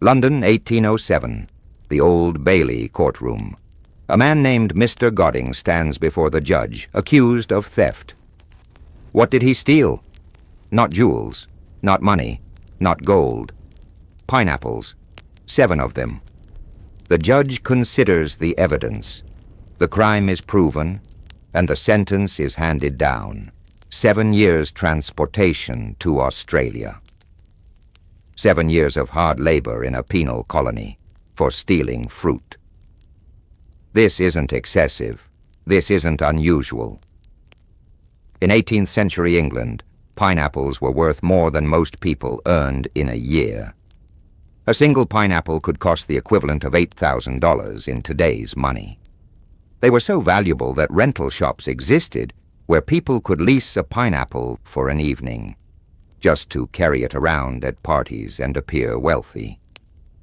London, 1807. The Old Bailey courtroom. A man named Mr. Godding stands before the judge, accused of theft. What did he steal? Not jewels, not money, not gold. Pineapples, 7 of them. The judge considers the evidence. The crime is proven, and the sentence is handed down. 7 years transportation to Australia. 7 years of hard labor in a penal colony for stealing fruit. This isn't excessive. This isn't unusual. In 18th century England, pineapples were worth more than most people earned in a year. A single pineapple could cost the equivalent of $8,000 in today's money. They were so valuable that rental shops existed where people could lease a pineapple for an evening, just to carry it around at parties and appear wealthy.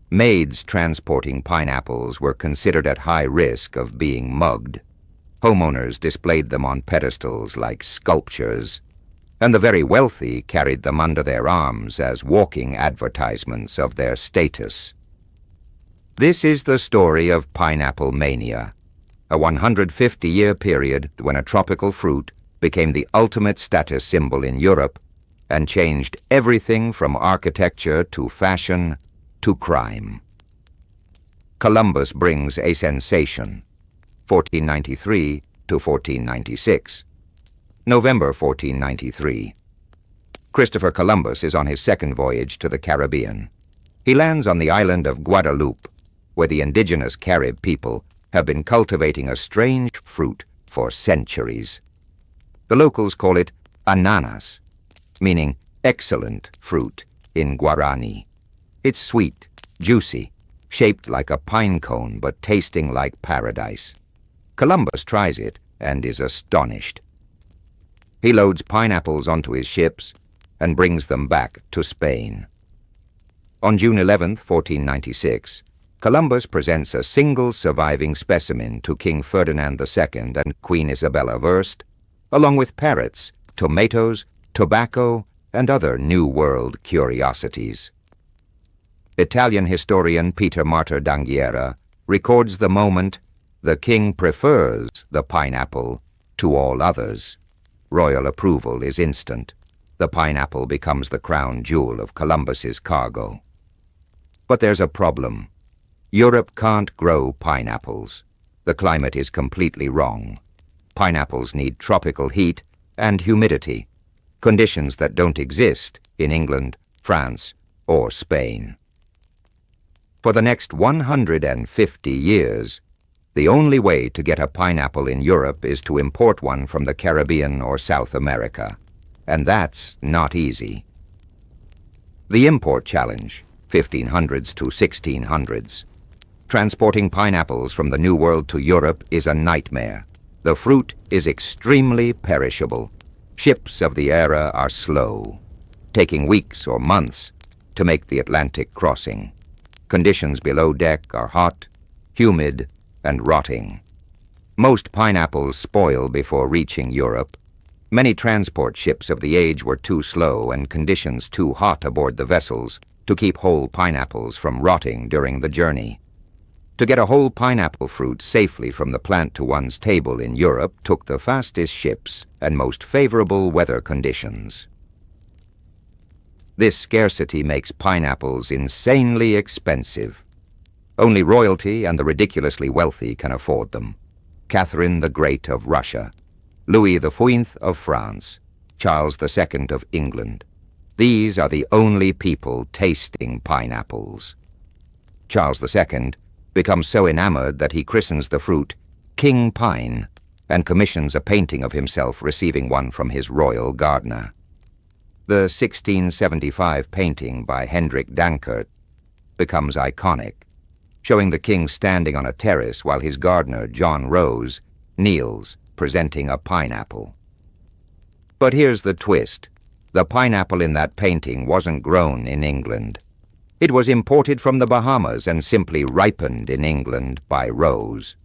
Maids transporting pineapples were considered at high risk of being mugged. Homeowners displayed them on pedestals like sculptures, and the very wealthy carried them under their arms as walking advertisements of their status. This is the story of pineapple mania, a 150-year period when a tropical fruit became the ultimate status symbol in Europe and changed everything from architecture to fashion to crime. Columbus brings a sensation. 1493 to 1496. November 1493. Christopher Columbus is on his second voyage to the Caribbean. He lands on the island of Guadeloupe, where the indigenous Carib people have been cultivating a strange fruit for centuries. The locals call it ananas, meaning excellent fruit in Guarani. It's sweet, juicy, shaped like a pine cone but tasting like paradise. Columbus tries it and is astonished. He loads pineapples onto his ships and brings them back to Spain. On June 11, 1496, Columbus presents a single surviving specimen to King Ferdinand II and Queen Isabella I, along with parrots, tomatoes, tobacco, and other New World curiosities. Italian historian Peter Martyr d'Anghiera records the moment the king prefers the pineapple to all others. Royal approval is instant. The pineapple becomes the crown jewel of Columbus's cargo. But there's a problem. Europe can't grow pineapples. The climate is completely wrong. Pineapples need tropical heat and humidity, conditions that don't exist in England, France, or Spain. For the next 150 years, the only way to get a pineapple in Europe is to import one from the Caribbean or South America, and that's not easy. The import challenge, 1500s to 1600s. Transporting pineapples from the New World to Europe is a nightmare. The fruit is extremely perishable. Ships of the era are slow, taking weeks or months to make the Atlantic crossing. Conditions below deck are hot, humid, and rotting. Most pineapples spoil before reaching Europe. Many transport ships of the age were too slow and conditions too hot aboard the vessels to keep whole pineapples from rotting during the journey. To get a whole pineapple fruit safely from the plant to one's table in Europe took the fastest ships and most favorable weather conditions. This scarcity makes pineapples insanely expensive. Only royalty and the ridiculously wealthy can afford them. Catherine the Great of Russia, Louis XIV of France, Charles II of England. These are the only people tasting pineapples. Charles II becomes so enamored that he christens the fruit King Pine and commissions a painting of himself receiving one from his royal gardener. The 1675 painting by Hendrik Dankert becomes iconic, showing the king standing on a terrace while his gardener, John Rose, kneels, presenting a pineapple. But here's the twist. The pineapple in that painting wasn't grown in England. It was imported from the Bahamas and simply ripened in England by Rose.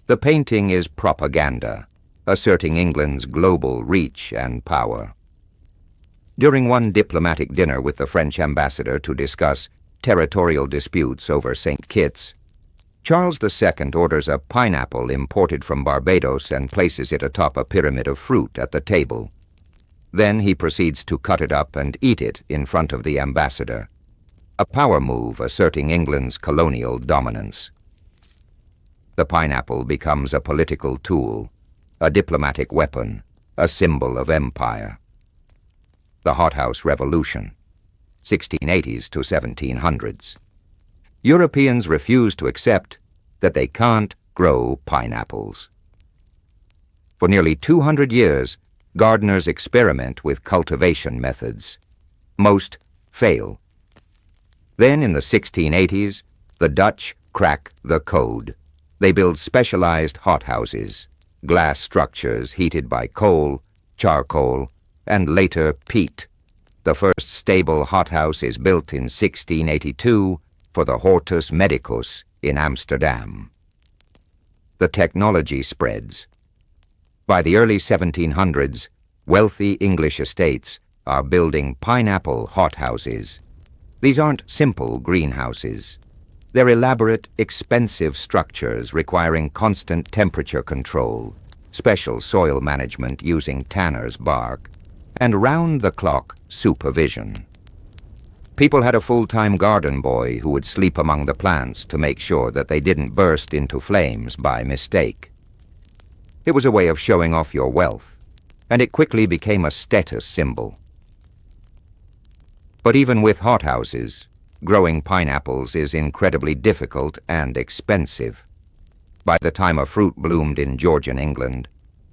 The painting is propaganda, asserting England's global reach and power. During one diplomatic dinner with the French ambassador to discuss territorial disputes over St. Kitts, Charles II orders a pineapple imported from Barbados and places it atop a pyramid of fruit at the table. Then he proceeds to cut it up and eat it in front of the ambassador, a power move asserting England's colonial dominance. The pineapple becomes a political tool, a diplomatic weapon, a symbol of empire. The hothouse revolution, 1680s to 1700s. Europeans refuse to accept that they can't grow pineapples. For nearly 200 years, gardeners experiment with cultivation methods. Most fail. Then in the 1680s, the Dutch crack the code. They build specialized hothouses, glass structures heated by coal, charcoal, and later peat. The first stable hothouse is built in 1682 for the Hortus Medicus in Amsterdam. The technology spreads. By the early 1700s, wealthy English estates are building pineapple hothouses. These aren't simple greenhouses. They're elaborate, expensive structures requiring constant temperature control, special soil management using tanner's bark, and round-the-clock supervision. People had a full-time garden boy who would sleep among the plants to make sure that they didn't burst into flames by mistake. It was a way of showing off your wealth, and it quickly became a status symbol. But even with hothouses, growing pineapples is incredibly difficult and expensive. By the time a fruit bloomed in Georgian England,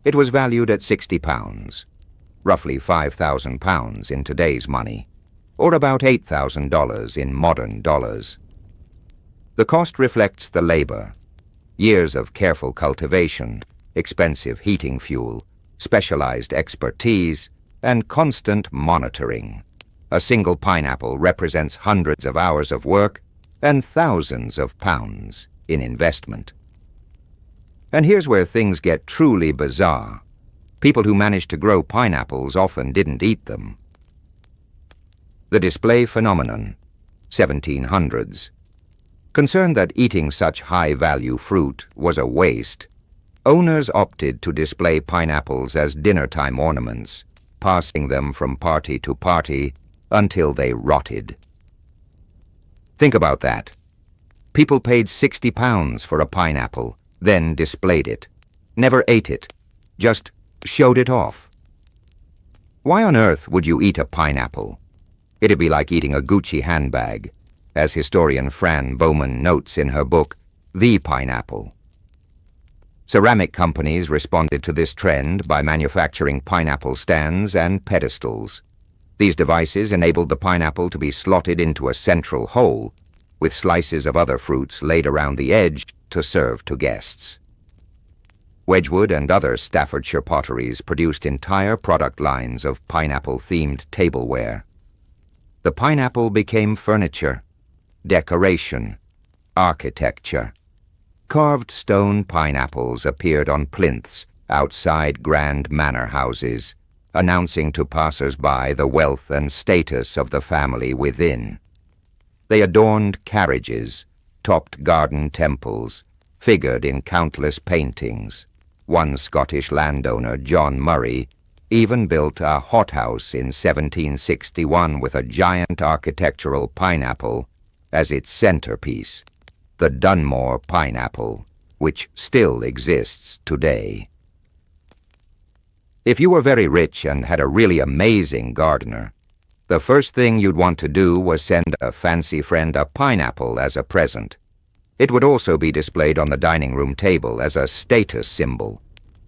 it was valued at £60, roughly £5,000 in today's money, or about $8,000 in modern dollars. The cost reflects the labor, years of careful cultivation, expensive heating fuel, specialized expertise, and constant monitoring. A single pineapple represents hundreds of hours of work and thousands of pounds in investment. And here's where things get truly bizarre. People who managed to grow pineapples often didn't eat them. The display phenomenon, 1700s. Concerned that eating such high-value fruit was a waste, owners opted to display pineapples as dinner-time ornaments, passing them from party to party until they rotted. Think about that. People paid £60 for a pineapple, then displayed it, never ate it, just showed it off. Why on earth would you eat a pineapple? It'd be like eating a Gucci handbag, as historian Fran Bowman notes in her book, The Pineapple. Ceramic companies responded to this trend by manufacturing pineapple stands and pedestals. These devices enabled the pineapple to be slotted into a central hole, with slices of other fruits laid around the edge to serve to guests. Wedgwood and other Staffordshire potteries produced entire product lines of pineapple-themed tableware. The pineapple became furniture, decoration, architecture. Carved stone pineapples appeared on plinths outside grand manor houses, announcing to passers-by the wealth and status of the family within. They adorned carriages, topped garden temples, figured in countless paintings. One Scottish landowner, John Murray, even built a hothouse in 1761 with a giant architectural pineapple as its centerpiece, the Dunmore pineapple, which still exists today. If you were very rich and had a really amazing gardener, the first thing you'd want to do was send a fancy friend a pineapple as a present. It would also be displayed on the dining room table as a status symbol,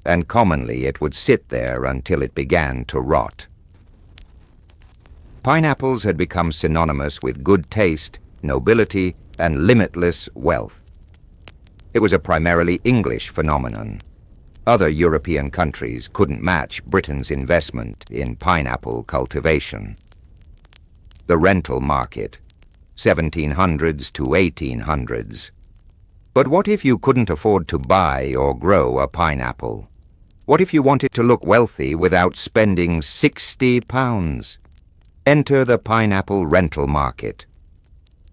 and commonly it would sit there until it began to rot. Pineapples had become synonymous with good taste, nobility, and limitless wealth. It was a primarily English phenomenon. Other European countries couldn't match Britain's investment in pineapple cultivation. The rental market, 1700s to 1800s. But what if you couldn't afford to buy or grow a pineapple? What if you wanted to look wealthy without spending £60? Enter the pineapple rental market.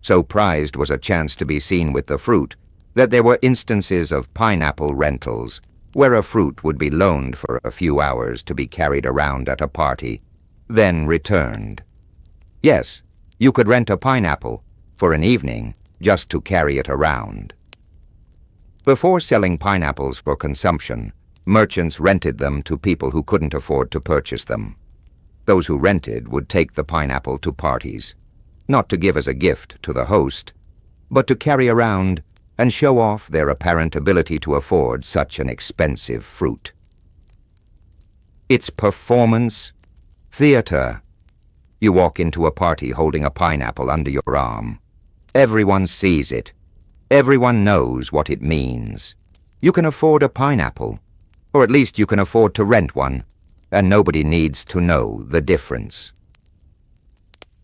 So prized was a chance to be seen with the fruit that there were instances of pineapple rentals, where a fruit would be loaned for a few hours to be carried around at a party, then returned. Yes, you could rent a pineapple for an evening just to carry it around. Before selling pineapples for consumption, merchants rented them to people who couldn't afford to purchase them. Those who rented would take the pineapple to parties, not to give as a gift to the host, but to carry around and show off their apparent ability to afford such an expensive fruit. It's performance, theater. You walk into a party holding a pineapple under your arm. Everyone sees it. Everyone knows what it means. You can afford a pineapple, or at least you can afford to rent one, and nobody needs to know the difference.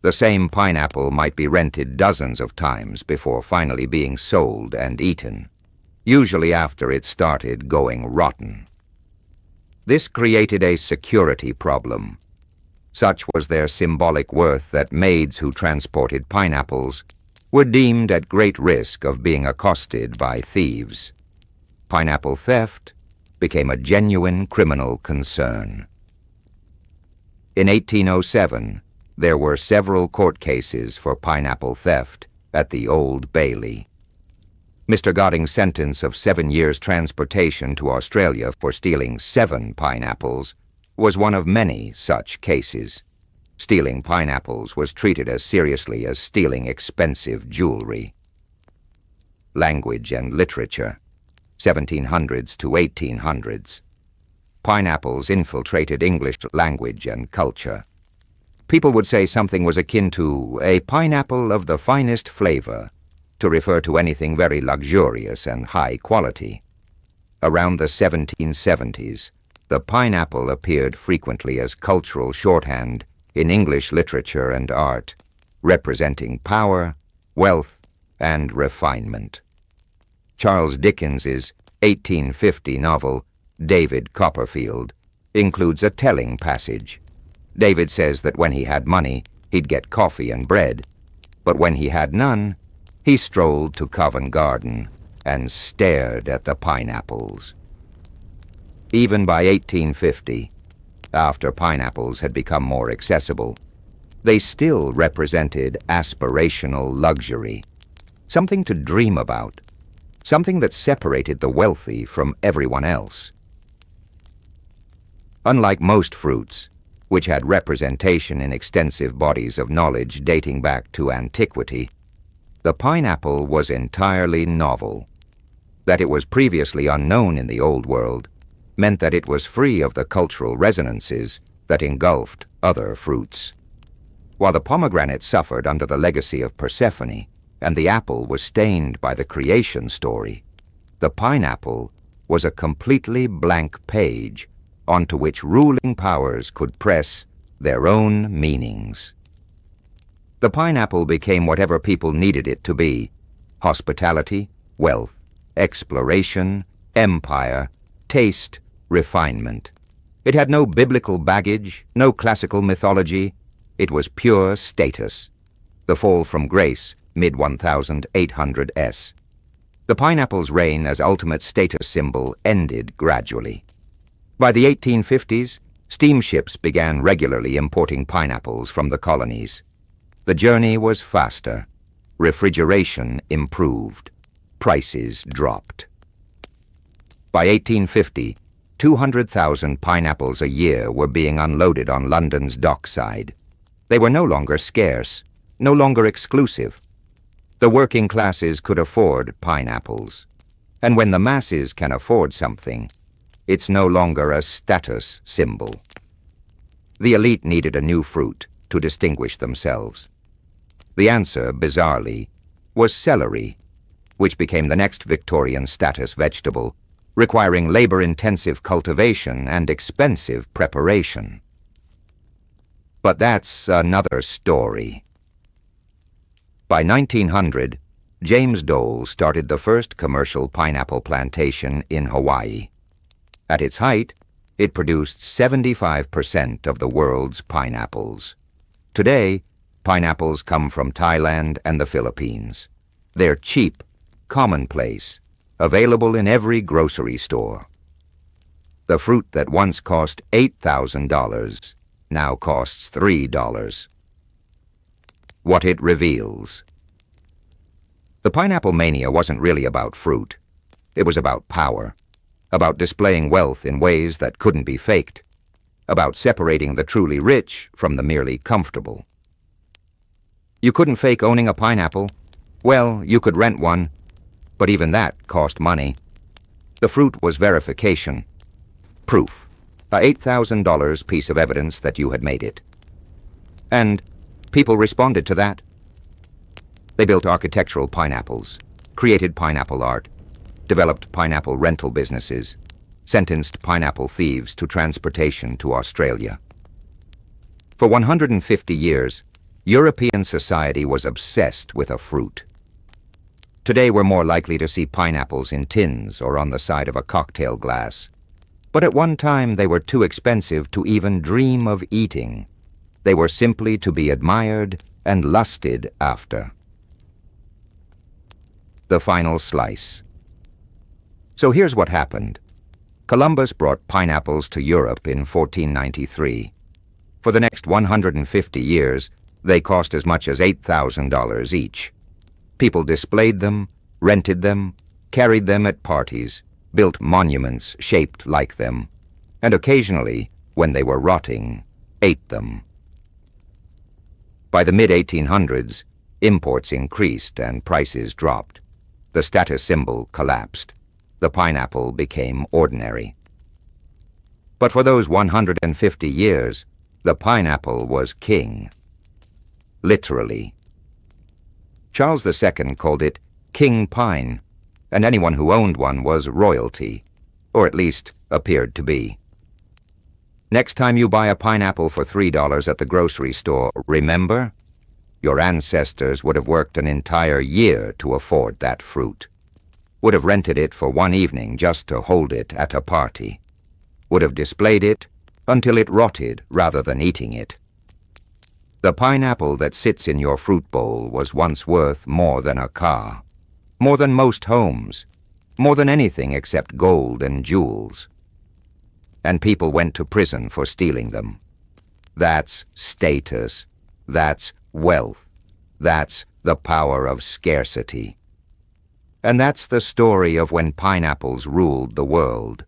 The same pineapple might be rented dozens of times before finally being sold and eaten, usually after it started going rotten. This created a security problem. Such was their symbolic worth that maids who transported pineapples were deemed at great risk of being accosted by thieves. Pineapple theft became a genuine criminal concern. In 1807, there were several court cases for pineapple theft at the Old Bailey. Mr. Godding's sentence of 7 years' transportation to Australia for stealing 7 pineapples was one of many such cases. Stealing pineapples was treated as seriously as stealing expensive jewelry. Language and literature, 1700s to 1800s. Pineapples infiltrated English language and culture. People would say something was akin to a pineapple of the finest flavor, to refer to anything very luxurious and high quality. Around the 1770s, the pineapple appeared frequently as cultural shorthand in English literature and art, representing power, wealth, and refinement. Charles Dickens's 1850 novel, David Copperfield, includes a telling passage. David says that when he had money, he'd get coffee and bread, but when he had none, he strolled to Covent Garden and stared at the pineapples. Even by 1850, after pineapples had become more accessible, they still represented aspirational luxury, something to dream about, something that separated the wealthy from everyone else. Unlike most fruits, which had representation in extensive bodies of knowledge dating back to antiquity, the pineapple was entirely novel. That it was previously unknown in the Old World meant that it was free of the cultural resonances that engulfed other fruits. While the pomegranate suffered under the legacy of Persephone, and the apple was stained by the creation story, the pineapple was a completely blank page onto which ruling powers could press their own meanings. The pineapple became whatever people needed it to be: hospitality, wealth, exploration, empire, taste, refinement. It had no biblical baggage, no classical mythology. It was pure status. The fall from grace, mid-1800 S. The pineapple's reign as ultimate status symbol ended gradually. By the 1850s, steamships began regularly importing pineapples from the colonies. The journey was faster. Refrigeration improved. Prices dropped. By 1850, 200,000 pineapples a year were being unloaded on London's dockside. They were no longer scarce, no longer exclusive. The working classes could afford pineapples. And when the masses can afford something, it's no longer a status symbol. The elite needed a new fruit to distinguish themselves. The answer, bizarrely, was celery, which became the next Victorian status vegetable, requiring labor-intensive cultivation and expensive preparation. But that's another story. By 1900, James Dole started the first commercial pineapple plantation in Hawaii. At its height, it produced 75% of the world's pineapples. Today, Pineapples come from Thailand and the Philippines. They're cheap, commonplace, available in every grocery store. The fruit that once cost $8,000 now costs $3. What it reveals. The pineapple mania wasn't really about fruit. It was about power, about displaying wealth in ways that couldn't be faked, about separating the truly rich from the merely comfortable. You couldn't fake owning a pineapple. Well, you could rent one, but even that cost money. The fruit was verification, proof, a $8,000 piece of evidence that you had made it. And people responded to that. They built architectural pineapples, created pineapple art, developed pineapple rental businesses, sentenced pineapple thieves to transportation to Australia. For 150 years, European society was obsessed with a fruit. Today we're more likely to see pineapples in tins or on the side of a cocktail glass. But at one time they were too expensive to even dream of eating. They were simply to be admired and lusted after. The final slice. So here's what happened. Columbus brought pineapples to Europe in 1493. For the next 150 years, they cost as much as $8,000 each. People displayed them, rented them, carried them at parties, built monuments shaped like them, and occasionally, when they were rotting, ate them. By the mid-1800s, imports increased and prices dropped. The status symbol collapsed. The pineapple became ordinary. But for those 150 years, the pineapple was king. Literally. Charles II called it King Pine, and anyone who owned one was royalty, or at least appeared to be. Next time you buy a pineapple for $3 at the grocery store, remember, your ancestors would have worked an entire year to afford that fruit, would have rented it for one evening just to hold it at a party, would have displayed it until it rotted rather than eating it. The pineapple that sits in your fruit bowl was once worth more than a car, more than most homes, more than anything except gold and jewels. And people went to prison for stealing them. That's status. That's wealth. That's the power of scarcity. And that's the story of when pineapples ruled the world.